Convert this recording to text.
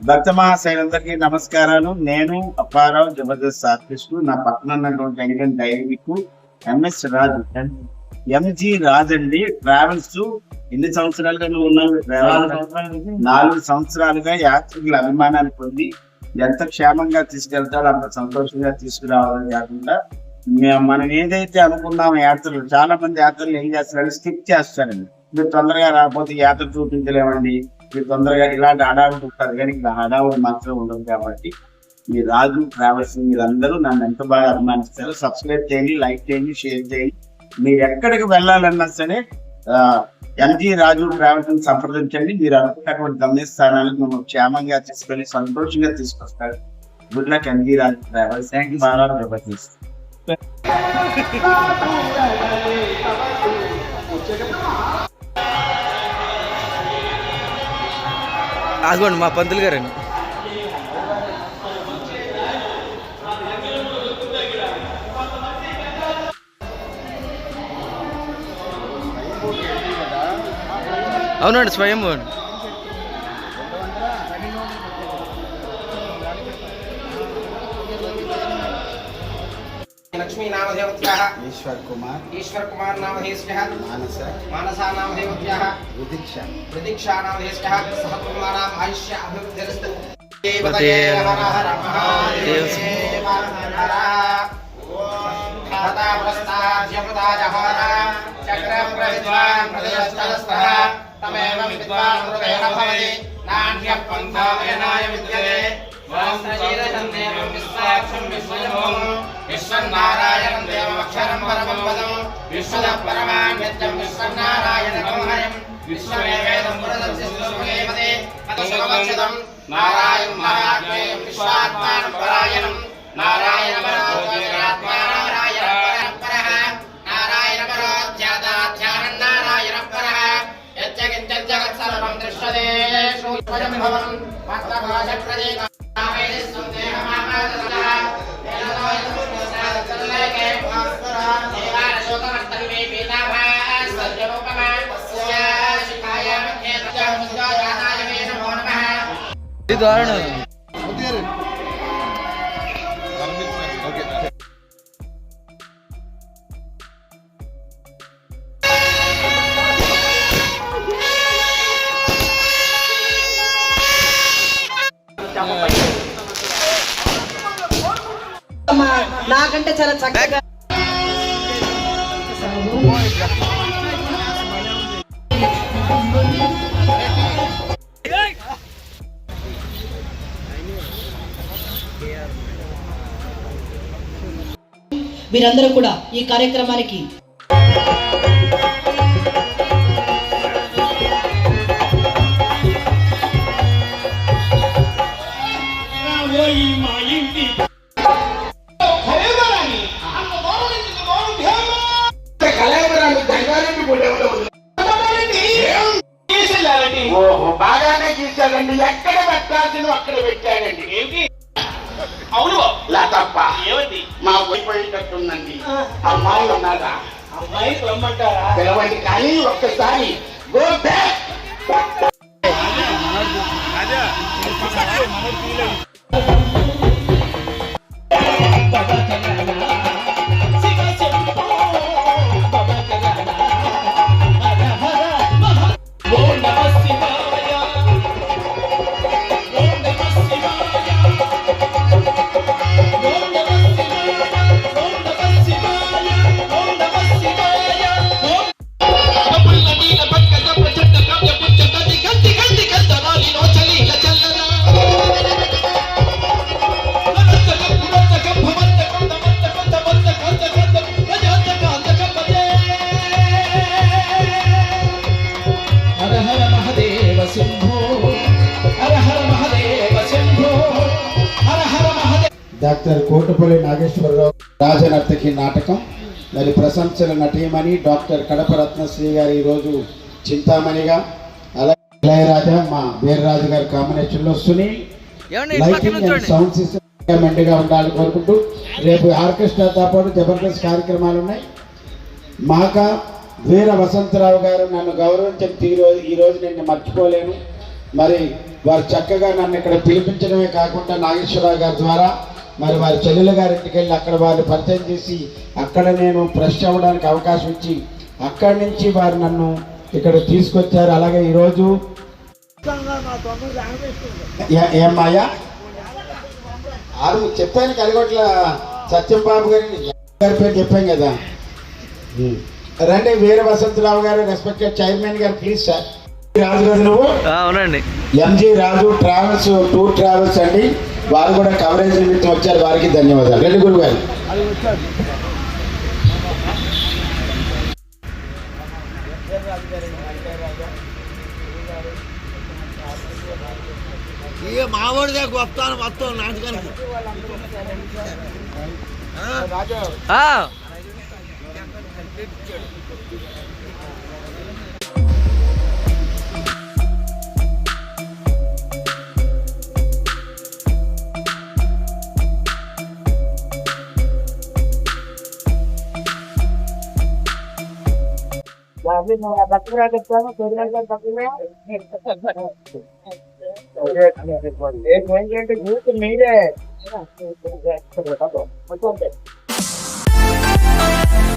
భక్త మహాశైలందరికీ నమస్కారాలు. నేను అప్పారావు జబర్దస్త్ ఆర్టిస్ట్. నా పక్కన ఉన్నటువంటి వెంకట డైరీకు ఎంఎస్ రాజు, ఎంజి రాజు అండి. ట్రావెల్స్ ఎన్ని సంవత్సరాలుగా నువ్వు ఉన్నావు? 4 సంవత్సరాలుగా యాత్రికుల అభిమానాన్ని పొంది ఎంత క్షేమంగా తీసుకెళ్తాడో అంత సంతోషంగా తీసుకురావాలని కాకుండా మనం ఏదైతే అనుకున్నామో యాత్రలు, చాలా మంది యాత్రలు ఏం చేస్తారంటే స్కిప్ చేస్తారండి. మీరు తొందరగా రాకపోతే యాత్ర చూపించలేమండి, మీరు తొందరగా ఇలాంటి హడావుడు ఉంటారు, కానీ ఇక్కడ హడావుడు మాత్రం ఉండదు. కాబట్టి ఈ రాజు ట్రావెల్స్ మీరందరూ నన్ను ఎంత బాగా అభిమానిస్తారు. సబ్స్క్రైబ్ చేయండి, లైక్ చేయండి, షేర్ చేయండి. మీరు ఎక్కడికి వెళ్ళాలన్నా సరే ఎంజి రాజు ట్రావెల్స్ సంప్రదించండి. మీరు అనుకున్నటువంటి గమ్యస్థానాలకు మిమ్మల్ని క్షేమంగా తీసుకెళ్ళి సంతోషంగా తీసుకొస్తారు. Good luck MG Raju travels. Thank you Jabardasth. ఆగోండి, మా పంతులు గారండి. అవునండి, స్వయం लक्ष्मी नामधेवत्याः ईश्वर कुमार नामधेयस्यः मानसा नामधेवत्याः प्रतीक्षा नामधेयस्यः सहकुटुम्बानाम् आयुष्य अभिवृद्धिरस्तु। देवतये हर हर महादेव। खाता प्रस्ताद्य प्रदाजहार चक्र प्रविद्वान् प्रदयस्तरस्तः तमेव विद्वान् हृदयः भवति नान्यः पन्था येनाय विद्यते। वास्त्रशीरशं देवं विश्वाक्षं विश्वजम् विश्वनारायणं देवमक्षरं परमं पदं विश्वदः परमान् नित्यं विश्वनारायणं हरिं विश्वमेवेदं पुरदर्शिस्तुमेवते तदशोभक्षितं नारायणं महात्मेयं विश्वात्मानं परायणं नारायणपरोऽध्यात्मा नारायणपरः नारायणपरोऽध्यात्माध्यानं नारायणपरः यच्च किञ्चित् जगत् सर्वं दृश्यते स्वयं भवनं भक्तभाषप्रदेश నాకంటే చాలా చక్కగా మీరందరూ కూడా ఈ కార్యక్రమానికి బాగానే గీశాడండి. ఎక్కడ పెట్టాల్సిన అక్కడ పెట్టాడండి. ఏమిటి? అవును లా తప్ప ఏమిటి? మా పోయిపోయేటట్టుందండి. అమ్మాయి ఉన్నదా? అమ్మాయి రమ్మంటారా? పిలవండి, కానీ ఒక్కసారి go back. Doctor Kotapalli Nageswara Rao Rajanartaki నాటకం. మరి ప్రశంసల నటీమణి డాక్టర్ కడప రత్నశ్రీ గారు ఈరోజు చింతామణిగా, అలాగే ఇళయరాజా మా వీర్రాజు గారి కాంబినేషన్లో Sunil lighting and sound system మెండుగా ఉండాలని కోరుకుంటూ రేపు ఆర్కెస్ట్రాతో పాటు జబర్దస్త్ కార్యక్రమాలు ఉన్నాయి. మాక వీర వసంతరావు గారు నన్ను గౌరవించిన ఈరోజు నేను మర్చిపోలేను. మరి వారు చక్కగా నన్ను ఇక్కడ పిలిపించడమే కాకుండా నాగేశ్వరరావు గారి ద్వారా మరి వారి చెల్లెల గారింటికి వెళ్ళి అక్కడ వారిని పరిచయం చేసి అక్కడ నేను ఫ్రెష్ అవ్వడానికి అవకాశం ఇచ్చి అక్కడి నుంచి వారు నన్ను ఇక్కడ తీసుకొచ్చారు. అలాగే ఈరోజు ఏమాయా చెప్పాను కలిగొట్ల సత్యం బాబు గారి పేరు చెప్పాం కదా. రండి వీర వసంతరావు గారు, రెస్పెక్టెడ్ చైర్మన్ గారు, ప్లీజ్ సార్. రాజు గారు నువ్వు అవునండి. ఎంజీ రాజు ట్రావెల్స్, టూర్ ట్రావెల్స్ అండి, వారు కూడా కవరేజ్ నిమిత్తం వచ్చారు, వారికి ధన్యవాదాలు. రెడ్డి గురు గారు మావాడిదే వస్తాను మొత్తం నాటకానికి. మీరే